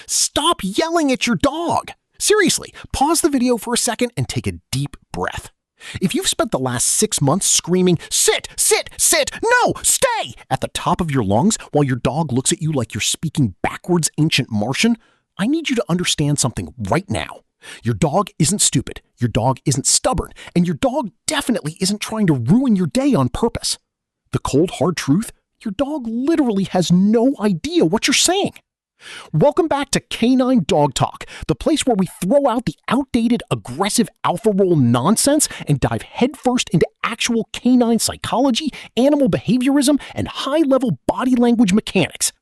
Stop yelling at your dog. Seriously, pause the video for a second and take a deep breath. If you've spent the last 6 months screaming, sit, sit, sit, no, stay, at the top of your lungs while your dog looks at you like you're speaking backwards ancient Martian, I need you to understand something right now. Your dog isn't stupid, your dog isn't stubborn, and your dog definitely isn't trying to ruin your day on purpose. The cold, hard truth, your dog literally has no idea what you're saying. Welcome back to Canine Dog Talk, the place where we throw out the outdated, aggressive alpha role nonsense and dive headfirst into actual canine psychology, animal behaviorism, and high-level body language mechanics.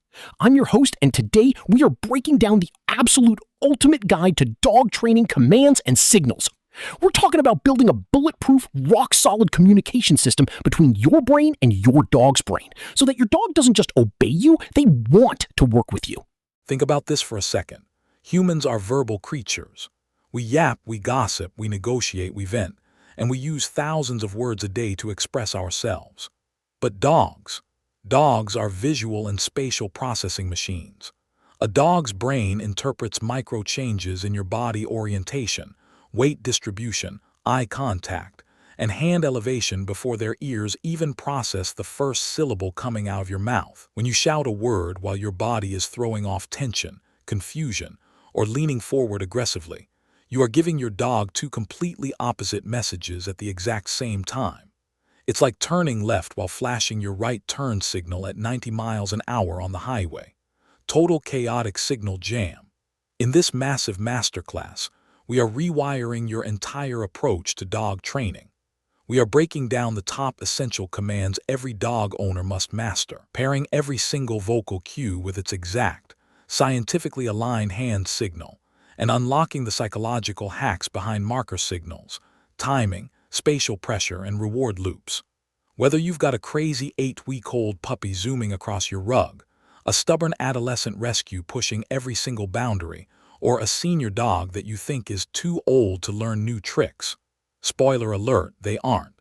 I'm your host, and today we are breaking down the absolute ultimate guide to dog training commands and signals. We're talking about building a bulletproof, rock-solid communication system between your brain and your dog's brain, so that your dog doesn't just obey you, they want to work with you. Think about this for a second. Humans are verbal creatures. We yap, we gossip, we negotiate, we vent, and we use thousands of words a day to express ourselves. But dogs are visual and spatial processing machines. A dog's brain interprets micro changes in your body orientation, weight distribution, eye contact, and hand elevation before their ears even process the first syllable coming out of your mouth. When you shout a word while your body is throwing off tension, confusion, or leaning forward aggressively, you are giving your dog two completely opposite messages at the exact same time. It's like turning left while flashing your right turn signal at 90 miles an hour on the highway. Total chaotic signal jam. In this massive masterclass, we are rewiring your entire approach to dog training. We are breaking down the top essential commands every dog owner must master, pairing every single vocal cue with its exact, scientifically aligned hand signal, and unlocking the psychological hacks behind marker signals, timing, spatial pressure, and reward loops. Whether you've got a crazy 8-week-old puppy zooming across your rug, a stubborn adolescent rescue pushing every single boundary, or a senior dog that you think is too old to learn new tricks, spoiler alert, they aren't.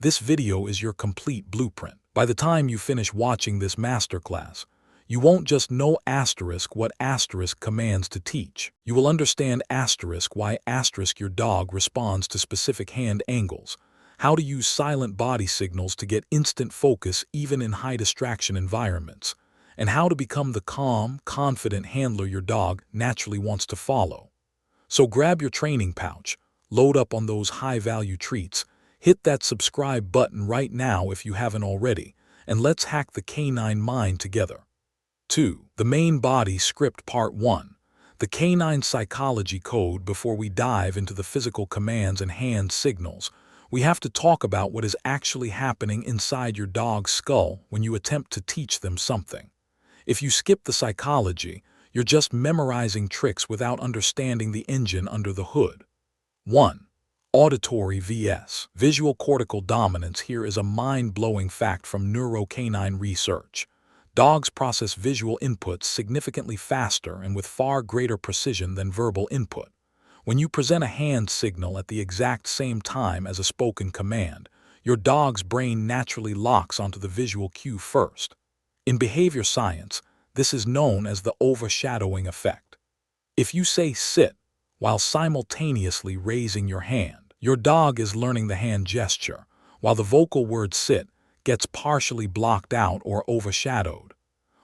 This video is your complete blueprint. By the time you finish watching this masterclass, you won't just know asterisk what asterisk commands to teach. You will understand asterisk why asterisk your dog responds to specific hand angles, how to use silent body signals to get instant focus even in high distraction environments, and how to become the calm, confident handler your dog naturally wants to follow. So grab your training pouch, load up on those high-value treats, hit that subscribe button right now if you haven't already, and let's hack the canine mind together. 2. The Main Body Script Part 1. The Canine Psychology Code. Before we dive into the physical commands and hand signals, we have to talk about what is actually happening inside your dog's skull when you attempt to teach them something. If you skip the psychology, you're just memorizing tricks without understanding the engine under the hood. 1. Auditory vs. Visual cortical dominance. Here is a mind-blowing fact from neurocanine research. Dogs process visual inputs significantly faster and with far greater precision than verbal input. When you present a hand signal at the exact same time as a spoken command, your dog's brain naturally locks onto the visual cue first. In behavior science, this is known as the overshadowing effect. If you say sit while simultaneously raising your hand, your dog is learning the hand gesture, while the vocal word sit gets partially blocked out or overshadowed.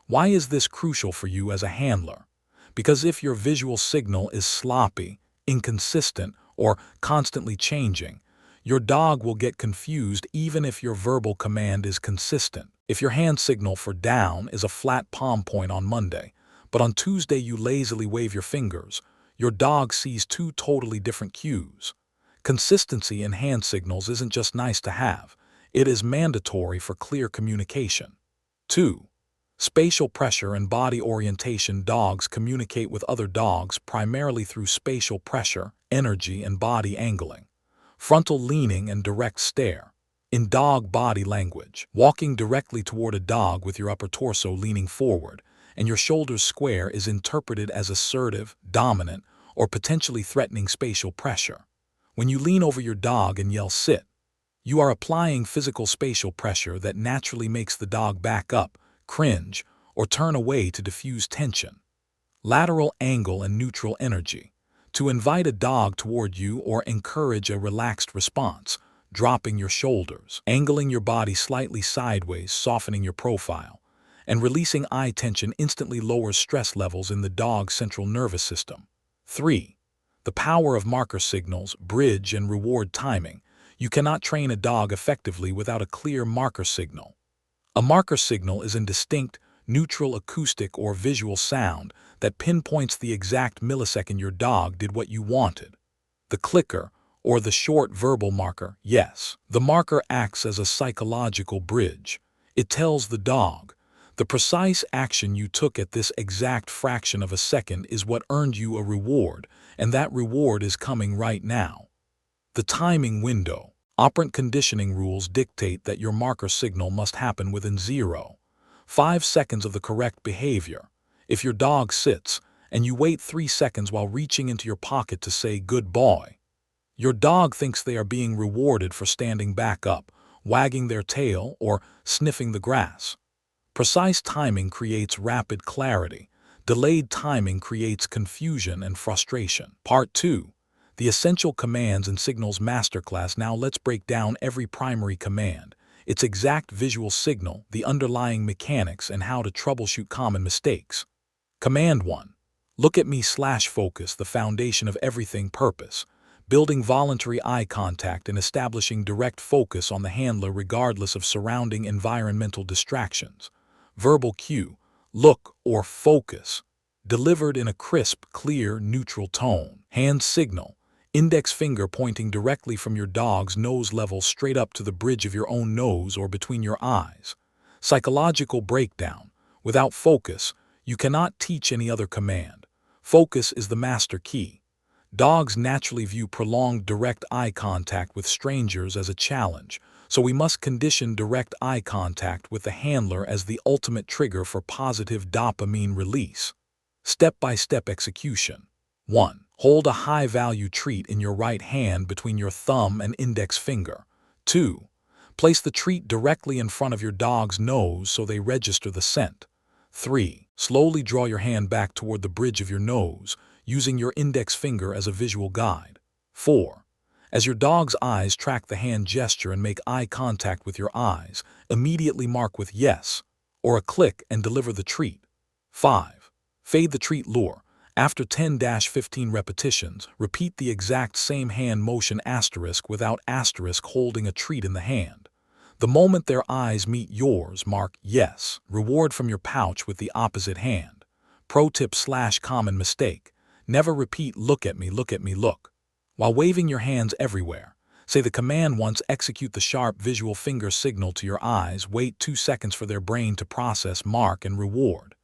Why is this crucial for you as a handler? Because if your visual signal is sloppy, inconsistent, or constantly changing, your dog will get confused even if your verbal command is consistent. If your hand signal for down is a flat palm point on Monday, but on Tuesday you lazily wave your fingers, your dog sees two totally different cues. Consistency in hand signals isn't just nice to have, it is mandatory for clear communication. 2. Spatial pressure and body orientation. Dogs communicate with other dogs primarily through spatial pressure, energy, and body angling. Frontal leaning and direct stare. In dog body language, walking directly toward a dog with your upper torso leaning forward and your shoulders square is interpreted as assertive, dominant, or potentially threatening spatial pressure. When you lean over your dog and yell sit, you are applying physical spatial pressure that naturally makes the dog back up, cringe, or turn away to diffuse tension. Lateral angle and neutral energy. To invite a dog toward you or encourage a relaxed response, dropping your shoulders, angling your body slightly sideways, softening your profile, and releasing eye tension instantly lowers stress levels in the dog's central nervous system. 3. The power of marker signals, bridge, and reward timing. You cannot train a dog effectively without a clear marker signal. A marker signal is a distinct, neutral acoustic or visual sound that pinpoints the exact millisecond your dog did what you wanted. The clicker, or the short verbal marker, yes. The marker acts as a psychological bridge. It tells the dog, the precise action you took at this exact fraction of a second is what earned you a reward, and that reward is coming right now. The timing window. Operant conditioning rules dictate that your marker signal must happen within 0.5 seconds of the correct behavior. If your dog sits, and you wait 3 seconds while reaching into your pocket to say good boy, your dog thinks they are being rewarded for standing back up, wagging their tail, or sniffing the grass. Precise timing creates rapid clarity. Delayed timing creates confusion and frustration. Part 2. The Essential Commands and Signals Masterclass. Now let's break down every primary command, its exact visual signal, the underlying mechanics, and how to troubleshoot common mistakes. Command 1. Look at me/focus, the foundation of everything. Purpose. Building voluntary eye contact and establishing direct focus on the handler regardless of surrounding environmental distractions. Verbal cue. Look or focus. Delivered in a crisp, clear, neutral tone. Hand signal. Index finger pointing directly from your dog's nose level straight up to the bridge of your own nose or between your eyes. Psychological breakdown. Without focus, you cannot teach any other command. Focus is the master key. Dogs naturally view prolonged direct eye contact with strangers as a challenge, so we must condition direct eye contact with the handler as the ultimate trigger for positive dopamine release. Step-by-step execution. 1. Hold a high-value treat in your right hand between your thumb and index finger. 2. Place the treat directly in front of your dog's nose so they register the scent. 3. Slowly draw your hand back toward the bridge of your nose, using your index finger as a visual guide. 4. As your dog's eyes track the hand gesture and make eye contact with your eyes, immediately mark with yes or a click and deliver the treat. 5. Fade the treat lure. After 10-15 repetitions, repeat the exact same hand motion without holding a treat in the hand. The moment their eyes meet yours, mark yes. Reward from your pouch with the opposite hand. Pro tip/common mistake. Never repeat look at me, look. While waving your hands everywhere, say the command once, execute the sharp visual finger signal to your eyes, wait 2 seconds for their brain to process, mark, and reward.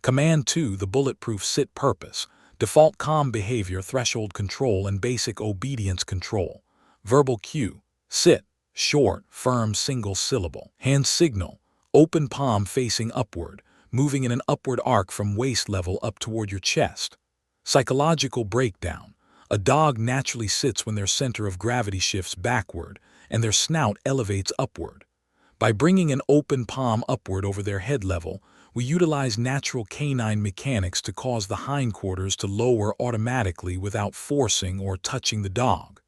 Command 2, the Bulletproof sit. Purpose. Default calm behavior, threshold control, and basic obedience control. Verbal cue. Sit. Short, firm, single syllable. Hand signal. Open palm facing upward, moving in an upward arc from waist level up toward your chest. Psychological breakdown. A dog naturally sits when their center of gravity shifts backward and their snout elevates upward. By bringing an open palm upward over their head level, we utilize natural canine mechanics to cause the hindquarters to lower automatically without forcing or touching the dog.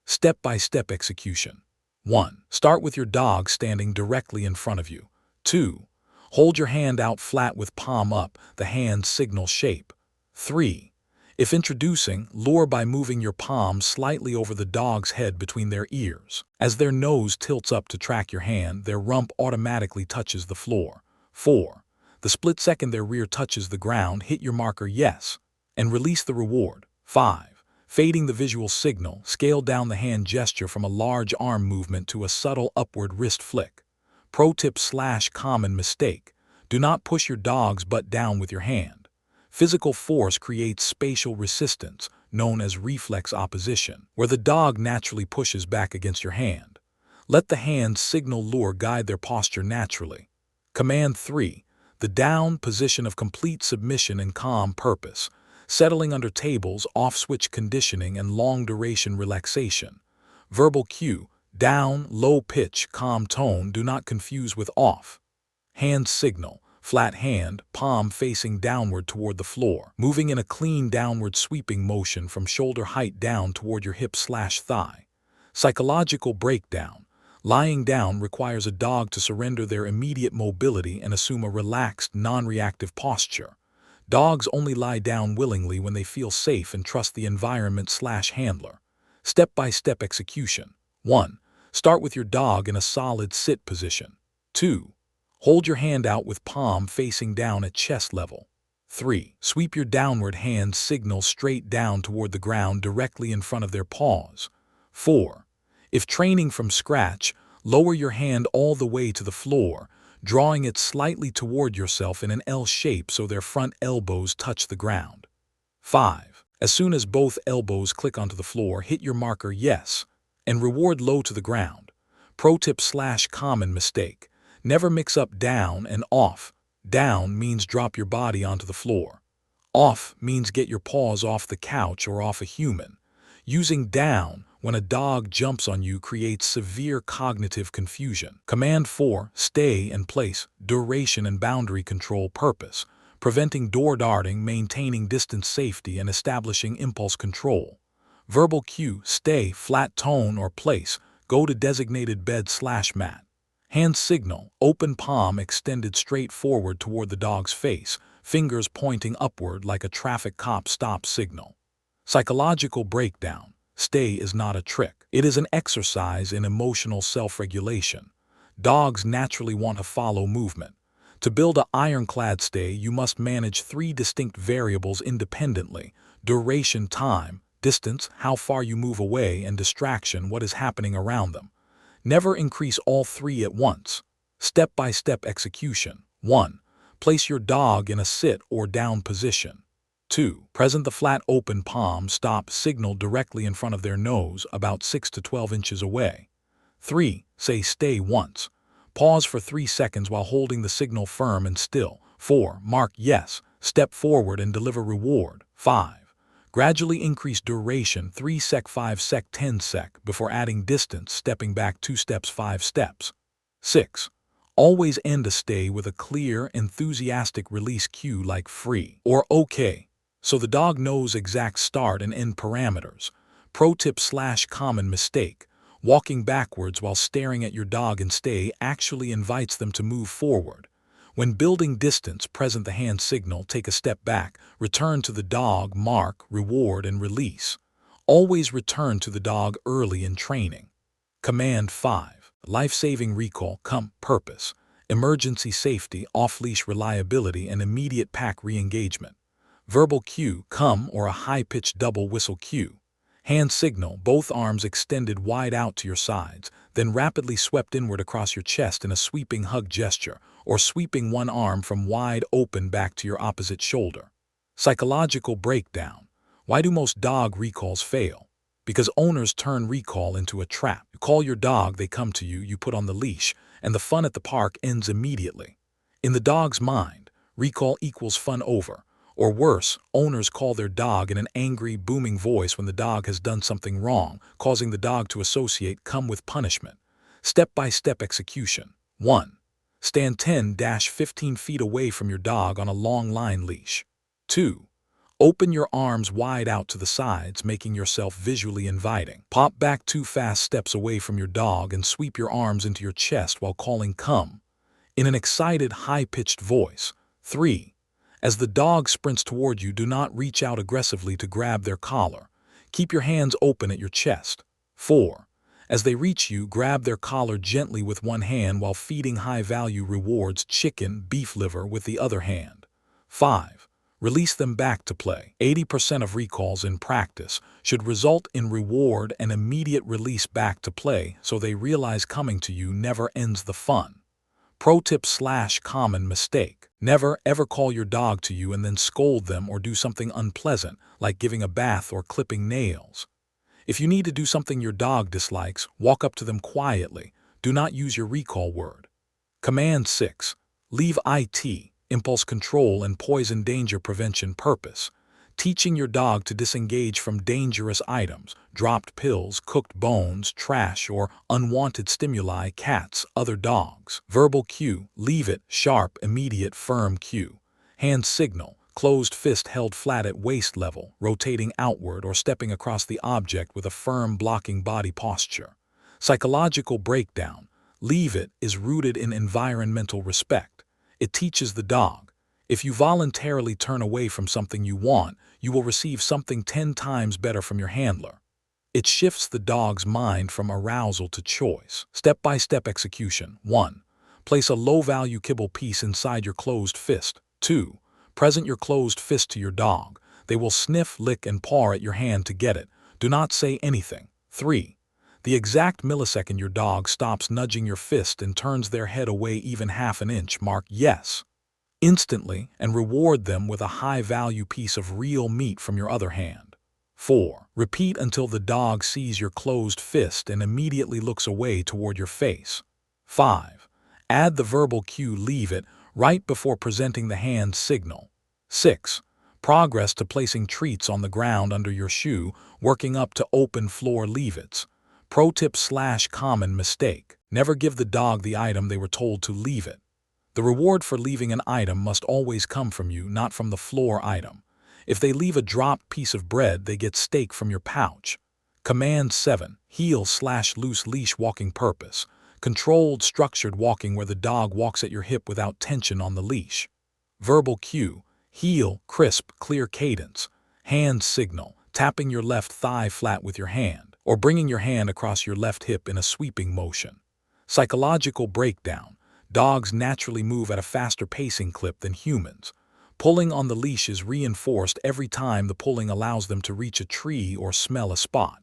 Step-by-step execution. 1. Start with your dog standing directly in front of you. 2. Hold your hand out flat with palm up, the hand signal shape. 3. If introducing, lure by moving your palm slightly over the dog's head between their ears. As their nose tilts up to track your hand, their rump automatically touches the floor. 4. The split second their rear touches the ground, hit your marker yes, and release the reward. 5. Fading the visual signal, scale down the hand gesture from a large arm movement to a subtle upward wrist flick. Pro tip/common mistake. Do not push your dog's butt down with your hand. Physical force creates spatial resistance, known as reflex opposition, where the dog naturally pushes back against your hand. Let the hand signal lure guide their posture naturally. Command 3. The down position of complete submission and calm. Purpose. Settling under tables, off-switch conditioning, and long-duration relaxation. Verbal cue. Down, low pitch, calm tone. Do not confuse with off. Hand signal. flat hand, palm facing downward toward the floor, moving in a clean downward sweeping motion from shoulder height down toward your hip/thigh. Psychological breakdown. Lying down requires a dog to surrender their immediate mobility and assume a relaxed, non-reactive posture. Dogs only lie down willingly when they feel safe and trust the environment/handler. Step-by-step execution. 1. Start with your dog in a solid sit position. 2. Hold your hand out with palm facing down at chest level. 3. Sweep your downward hand signal straight down toward the ground directly in front of their paws. 4. If training from scratch, lower your hand all the way to the floor, drawing it slightly toward yourself in an L shape so their front elbows touch the ground. 5. As soon as both elbows click onto the floor, hit your marker yes, and reward low to the ground. Pro tip/common mistake. Never mix up down and off. Down means drop your body onto the floor. Off means get your paws off the couch or off a human. Using down when a dog jumps on you creates severe cognitive confusion. Command 4. Stay and place. Duration and boundary control. Purpose. Preventing door darting, maintaining distance safety, and establishing impulse control. Verbal cue. Stay, flat tone or place. Go to designated bed/mat. Hand signal. Open palm extended straight forward toward the dog's face, fingers pointing upward like a traffic cop stop signal. Psychological breakdown. Stay is not a trick. It is an exercise in emotional self-regulation. Dogs naturally want to follow movement. To build an ironclad stay, you must manage 3 distinct variables independently: duration, time, distance, how far you move away, and distraction, what is happening around them. Never increase all 3 at once. Step-by-step execution. 1. Place your dog in a sit or down position. 2. Present the flat open palm stop signal directly in front of their nose, about 6 to 12 inches away. 3. Say stay once. Pause for 3 seconds while holding the signal firm and still. 4. Mark yes. Step forward and deliver reward. 5. Gradually increase duration 3 sec, 5 sec, 10 sec before adding distance, stepping back 2 steps, 5 steps. 6. Always end a stay with a clear, enthusiastic release cue like free or okay, so the dog knows exact start and end parameters. Pro tip/common mistake. Walking backwards while staring at your dog in stay actually invites them to move forward. When building distance, present the hand signal, take a step back, return to the dog, mark, reward, and release. Always return to the dog early in training. Command 5. Life-saving recall, purpose, emergency safety, off-leash reliability, and immediate pack re-engagement. Verbal cue, come, or a high-pitched double whistle cue. Hand signal, both arms extended wide out to your sides, then rapidly swept inward across your chest in a sweeping hug gesture, or sweeping one arm from wide open back to your opposite shoulder. Psychological breakdown. Why do most dog recalls fail? Because owners turn recall into a trap. You call your dog, they come to you, you put on the leash, and the fun at the park ends immediately. In the dog's mind, recall equals fun over. Or worse, owners call their dog in an angry, booming voice when the dog has done something wrong, causing the dog to associate come with punishment. Step-by-step execution. 1. Stand 10-15 feet away from your dog on a long line leash. 2. Open your arms wide out to the sides, making yourself visually inviting. Pop back 2 fast steps away from your dog and sweep your arms into your chest while calling come in an excited, high-pitched voice. 3. As the dog sprints toward you, do not reach out aggressively to grab their collar. Keep your hands open at your chest. 4. As they reach you, grab their collar gently with one hand while feeding high-value rewards, chicken, beef liver, with the other hand. 5. Release them back to play. 80% of recalls in practice should result in reward and immediate release back to play, so they realize coming to you never ends the fun. Pro tip/common mistake. Never ever call your dog to you and then scold them or do something unpleasant, like giving a bath or clipping nails. If you need to do something your dog dislikes, walk up to them quietly. Do not use your recall word. Command 6. Leave IT, impulse control and poison danger prevention. Purpose. teaching your dog to disengage from dangerous items, dropped pills, cooked bones, trash, or unwanted stimuli, cats, other dogs. Verbal cue, leave it, sharp, immediate, firm cue. Hand signal, closed fist held flat at waist level, rotating outward or stepping across the object with a firm blocking body posture. Psychological breakdown, leave it, is rooted in environmental respect. It teaches the dog, if you voluntarily turn away from something you want, you will receive something 10 times better from your handler. It shifts the dog's mind from arousal to choice. Step-by-step execution. 1. Place a low-value kibble piece inside your closed fist. 2. Present your closed fist to your dog. They will sniff, lick, and paw at your hand to get it. Do not say anything. 3. The exact millisecond your dog stops nudging your fist and turns their head away even half an inch, mark yes instantly and reward them with a high-value piece of real meat from your other hand. 4. Repeat until the dog sees your closed fist and immediately looks away toward your face. 5. Add the verbal cue leave it right before presenting the hand signal. 6. Progress to placing treats on the ground under your shoe, working up to open floor leave-its. Pro tip / common mistake. Never give the dog the item they were told to leave it. The reward for leaving an item must always come from you, not from the floor item. If they leave a dropped piece of bread, they get steak from your pouch. Command 7. Heel / loose leash walking purpose. Controlled, structured walking where the dog walks at your hip without tension on the leash. Verbal cue. Heel, crisp, clear cadence. Hand signal, tapping your left thigh flat with your hand, or bringing your hand across your left hip in a sweeping motion. Psychological breakdown. Dogs naturally move at a faster pacing clip than humans. Pulling on the leash is reinforced every time the pulling allows them to reach a tree or smell a spot.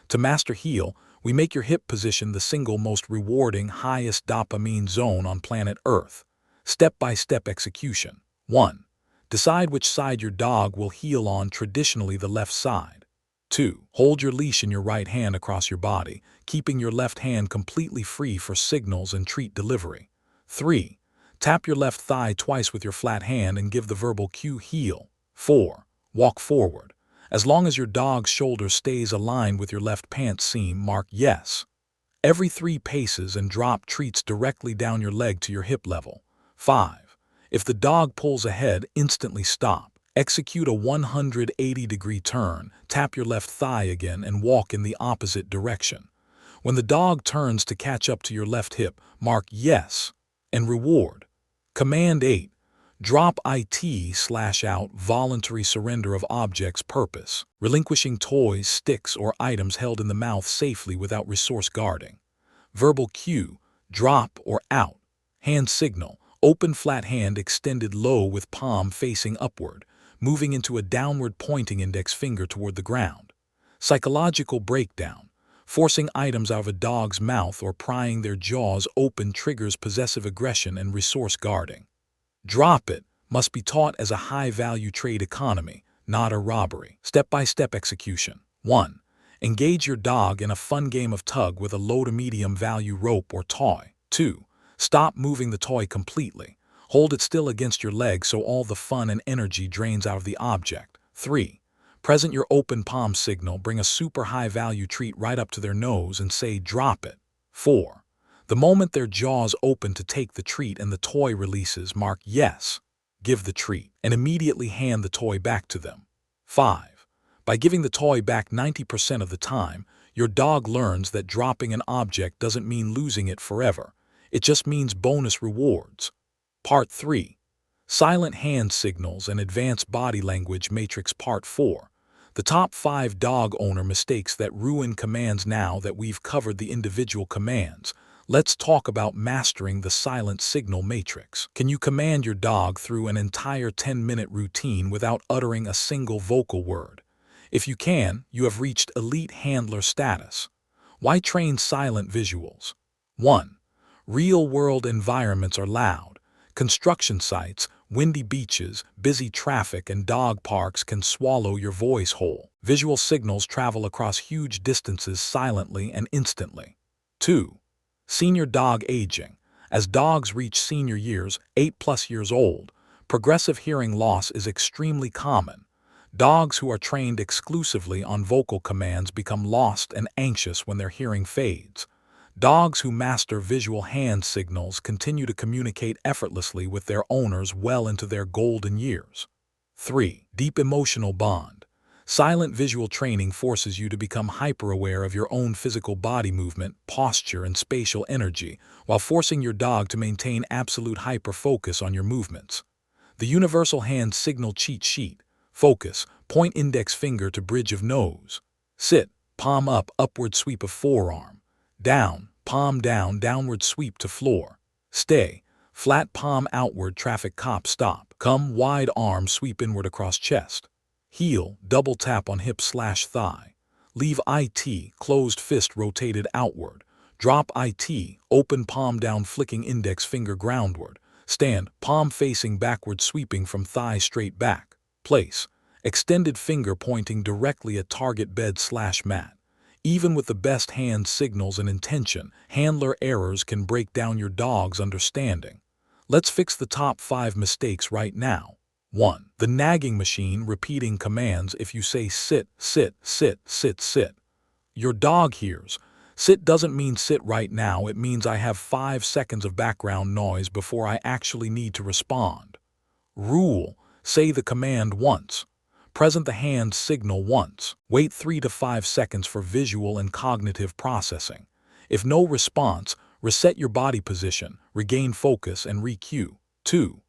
To master heel, we make your hip position the single most rewarding, highest dopamine zone on planet Earth. Step-by-step execution. 1. Decide which side your dog will heel on, traditionally the left side. 2. Hold your leash in your right hand across your body, keeping your left hand completely free for signals and treat delivery. 3. Tap your left thigh twice with your flat hand and give the verbal cue heel. 4. Walk forward. As long as your dog's shoulder stays aligned with your left pant seam, mark yes. Every 3 paces and drop treats directly down your leg to your hip level. 5. If the dog pulls ahead, instantly stop. Execute a 180-degree turn, tap your left thigh again, and walk in the opposite direction. When the dog turns to catch up to your left hip, mark yes and reward. Command 8. Drop it/out, voluntary surrender of objects purpose, relinquishing toys, sticks, or items held in the mouth safely without resource guarding. Verbal cue, drop or out. Hand signal, open flat hand extended low with palm facing upward, moving into a downward pointing index finger toward the ground. Psychological breakdown. Forcing items out of a dog's mouth or prying their jaws open triggers possessive aggression and resource guarding. Drop it must be taught as a high-value trade economy, not a robbery. Step-by-step execution. 1. Engage your dog in a fun game of tug with a low to medium value rope or toy. 2. Stop moving the toy completely. Hold it still against your leg so all the fun and energy drains out of the object. 3. Present your open palm signal, bring a super high-value treat right up to their nose and say drop it. 4. The moment their jaws open to take the treat and the toy releases, mark yes, give the treat, and immediately hand the toy back to them. 5. By giving the toy back 90% of the time, your dog learns that dropping an object doesn't mean losing it forever. It just means bonus rewards. Part 3. Silent hand signals and advanced body language matrix. Part 4. The top 5 dog owner mistakes that ruin commands. Now that we've covered the individual commands, let's talk about mastering the silent signal matrix. Can you command your dog through an entire 10-minute routine without uttering a single vocal word? If you can, you have reached elite handler status. Why train silent visuals? 1. Real-world environments are loud. Construction sites, windy beaches, busy traffic, and dog parks can swallow your voice whole. Visual signals travel across huge distances silently and instantly. 2. Senior dog aging. As dogs reach senior years, 8+ years old, progressive hearing loss is extremely common. Dogs who are trained exclusively on vocal commands become lost and anxious when their hearing fades. Dogs who master visual hand signals continue to communicate effortlessly with their owners well into their golden years. 3. Deep emotional bond. Silent visual training forces you to become hyper-aware of your own physical body movement, posture, and spatial energy, while forcing your dog to maintain absolute hyper-focus on your movements. The Universal Hand Signal Cheat Sheet. Focus, point index finger to bridge of nose. Sit, palm up, upward sweep of forearm. Down, palm down, downward sweep to floor. Stay, flat palm outward, traffic cop stop. Come, wide arm, sweep inward across chest. Heel, double tap on hip/thigh. Leave IT, closed fist rotated outward. Drop IT, open palm down, flicking index finger groundward. Stand, palm facing backward, sweeping from thigh straight back. Place, extended finger pointing directly at target bed/mat. Even with the best hand signals and intention, handler errors can break down your dog's understanding. Let's fix the top 5 mistakes right now. 1. The nagging machine, repeating commands. If you say sit, sit, sit, sit, sit, your dog hears. Sit doesn't mean sit right now, it means I have 5 seconds of background noise before I actually need to respond. Rule: say the command once. Present the hand signal once. Wait 3 to 5 seconds for visual and cognitive processing. If no response, reset your body position, regain focus, and re-cue. 2.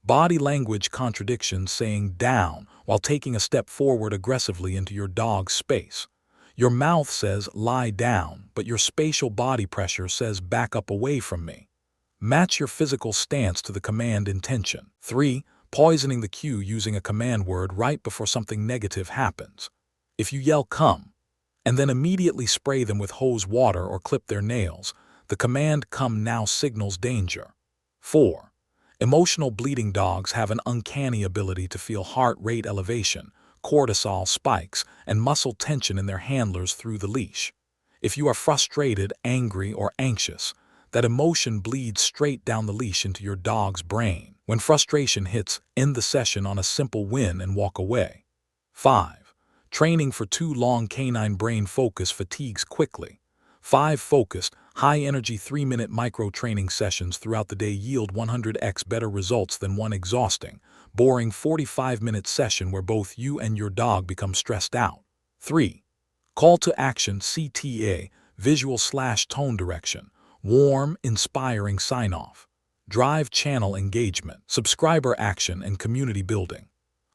Body language contradictions, saying down while taking a step forward aggressively into your dog's space. Your mouth says lie down, but your spatial body pressure says back up away from me. Match your physical stance to the command intention. 3. Poisoning the cue, using a command word right before something negative happens. If you yell come, and then immediately spray them with hose water or clip their nails, the command come now signals danger. 4. Emotional bleeding. Dogs have an uncanny ability to feel heart rate elevation, cortisol spikes, and muscle tension in their handlers through the leash. If you are frustrated, angry, or anxious, that emotion bleeds straight down the leash into your dog's brain. When frustration hits, end the session on a simple win and walk away. 5. Training for too long. Canine brain focus fatigues quickly. 5 focused, high-energy 3-minute micro-training sessions throughout the day yield 100x better results than one exhausting, boring 45-minute session where both you and your dog become stressed out. 3. Call to action, CTA, visual/tone direction, warm, inspiring sign-off. Drive channel engagement, subscriber action, and community building.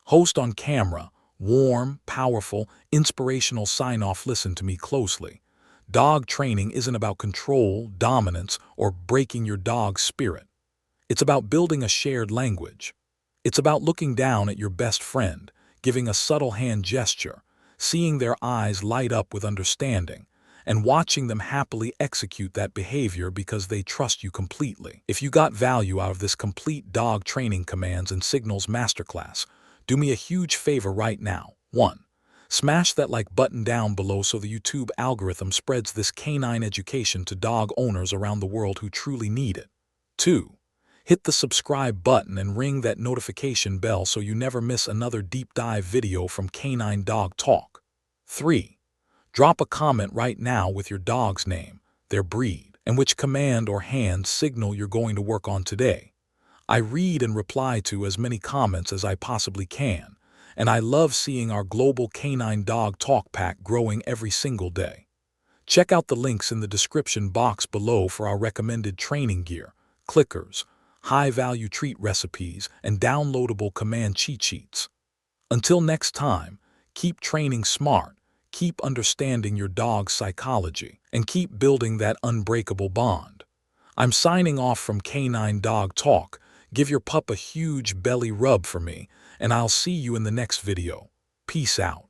Host on camera, warm, powerful, inspirational sign-off. Listen to me closely. Dog training isn't about control, dominance, or breaking your dog's spirit. It's about building a shared language. It's about looking down at your best friend, giving a subtle hand gesture, seeing their eyes light up with understanding, and watching them happily execute that behavior because they trust you completely. If you got value out of this complete dog training commands and signals masterclass, do me a huge favor right now. 1. Smash that like button down below so the YouTube algorithm spreads this canine education to dog owners around the world who truly need it. 2. Hit the subscribe button and ring that notification bell so you never miss another deep dive video from Canine Dog Talk. 3. Drop a comment right now with your dog's name, their breed, and which command or hand signal you're going to work on today. I read and reply to as many comments as I possibly can, and I love seeing our global Canine Dog Talk pack growing every single day. Check out the links in the description box below for our recommended training gear, clickers, high-value treat recipes, and downloadable command cheat sheets. Until next time, keep training smart, keep understanding your dog's psychology, and keep building that unbreakable bond. I'm signing off from Canine Dog Talk. Give your pup a huge belly rub for me, and I'll see you in the next video. Peace out.